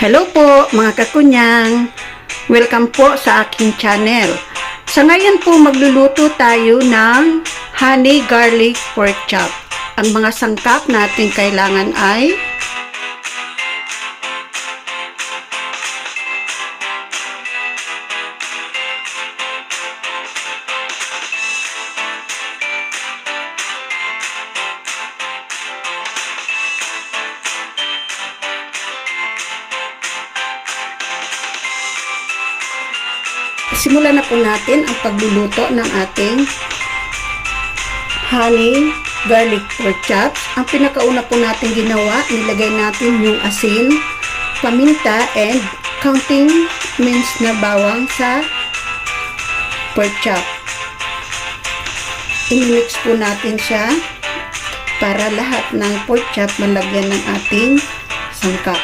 Hello po mga kakunyang! Welcome po sa aking channel. Sa ngayon po magluluto tayo ng honey garlic pork chop. Ang mga sangkap natin kailangan ay simulan na po natin ang pagluluto ng ating honey garlic pork chops. Ang pinakauna po natin ginawa, nilagay natin yung asin, paminta, and counting minced na bawang sa pork chop. I-mix po natin siya para lahat ng pork chop malagyan ng ating sangkap.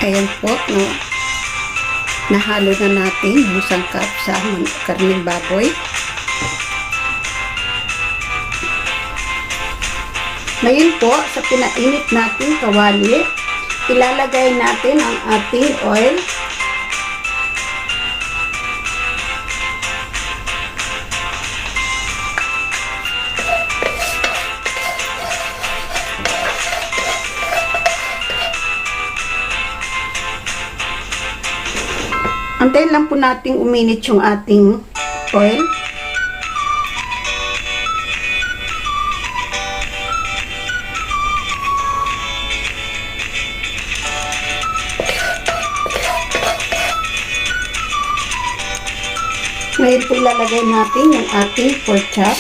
Ayan po, no, nahalo na natin yung sangkap sa karneng baboy. Ngayon po, sa pinainit natin kawali, ilalagay natin ang ating oil. Antayin lang po nating uminit yung ating oil. Ngayon po ilalagay natin yung ating pork chop.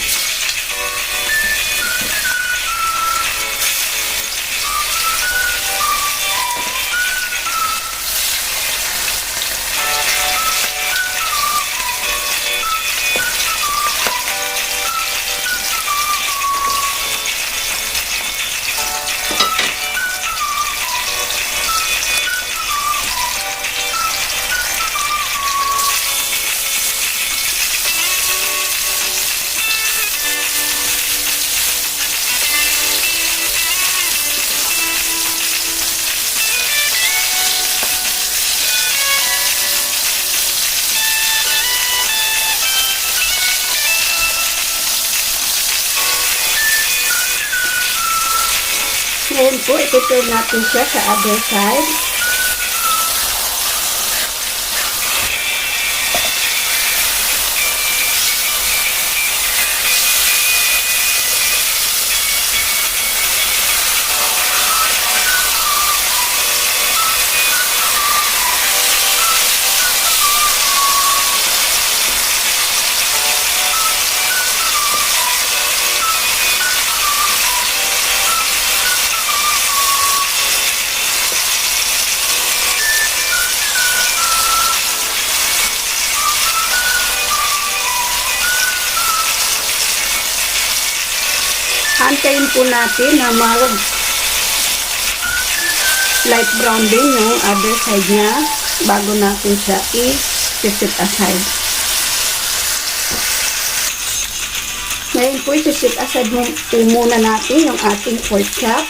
Ngayon po, ituturn natin siya sa other side. Antayin po natin na light brown din yung other side niya bago natin siya i-set aside. Ngayon po i-set aside muna natin yung ating pork chop.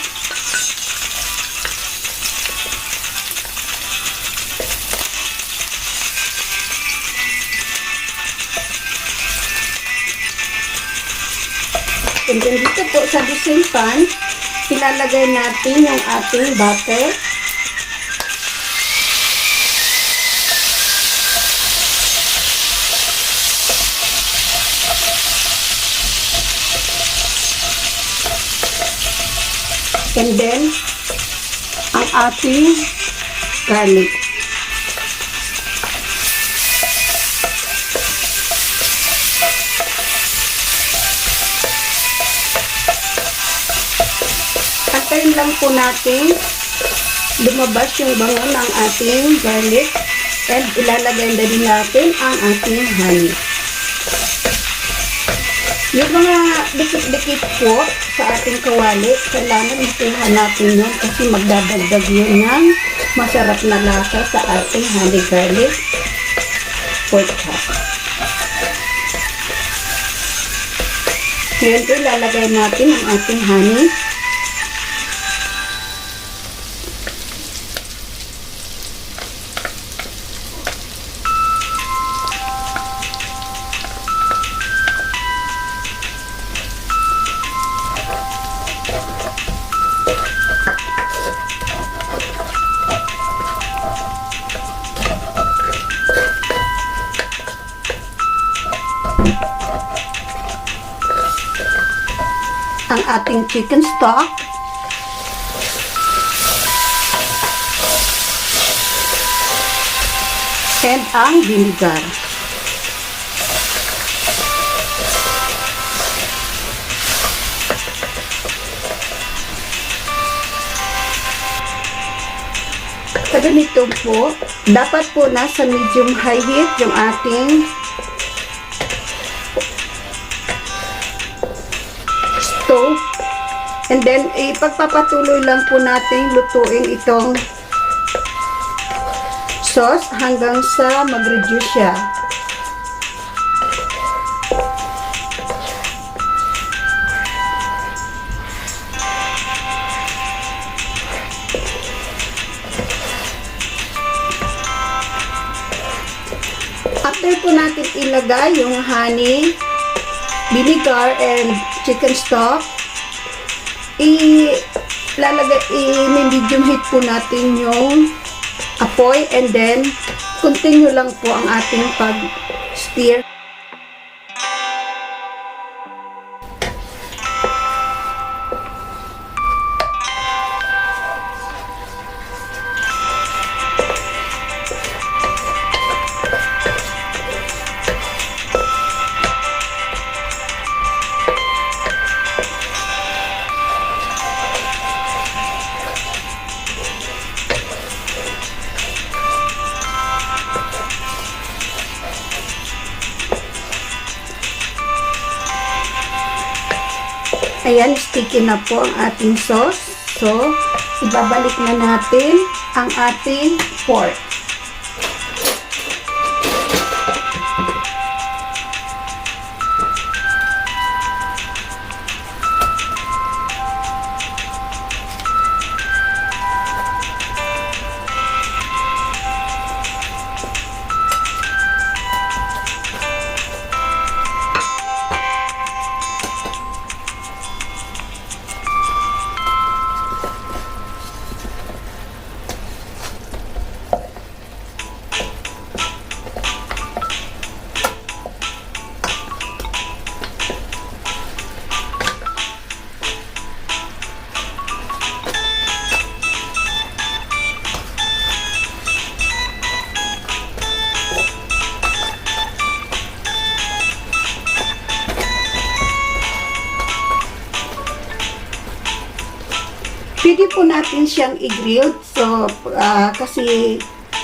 And then dito po sa the same pan, ilalagay natin yung ating butter. And then, ang ating garlic. Antayin lang po natin lumabas yung bango ng ating garlic and ilalagay na din natin ang ating honey. Yung mga dikit-dikit po sa ating kawali, kailangan ikuha natin yun kasi magdadagdag yun ng masarap na lasa sa ating honey garlic. pork chop. Ngayon po, ilalagay natin ang ating honey. Ang ating chicken stock, and ang vinegar. Sa ganito po, dapat po nasa medium high heat yung ating stove. And then, ipagpapatuloy lang po natin lutuin itong sauce hanggang sa mag-reduce siya. After po natin ilagay yung honey, vinegar, and chicken stock, i-medium heat po natin yung apoy, and then continue lang po ang ating pag-stir. Ayan, sticky na po ang ating sauce. So, ibabalik na natin ang ating pork. Pwede po natin siyang i-grill. So, kasi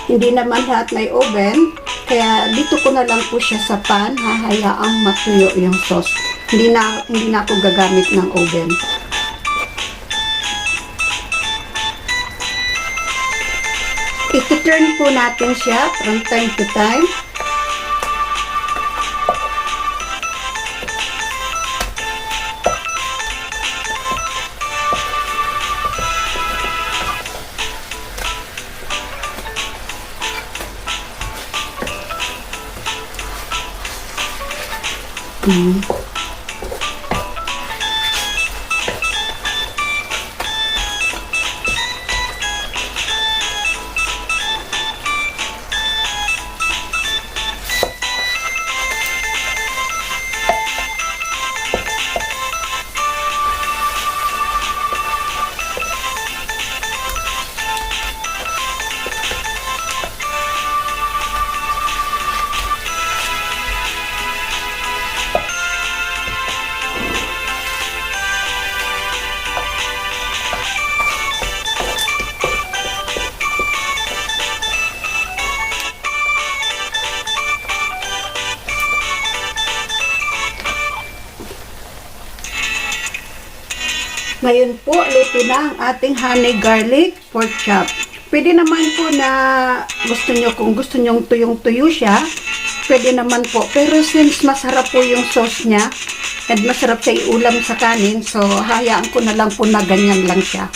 hindi naman lahat may oven, kaya dito ko na lang po siya sa pan, hahayaang matuyo yung sauce. Hindi na ako gagamit ng oven. I-turn po natin siya from time to time. Ngayon po, luto na ang ating honey garlic pork chop. Pwede naman po na kung gusto nyo tuyong-tuyo siya, pwede naman po. Pero since masarap po yung sauce niya, and masarap sa iulam sa kanin, so hayaan ko na lang po na ganyan lang siya.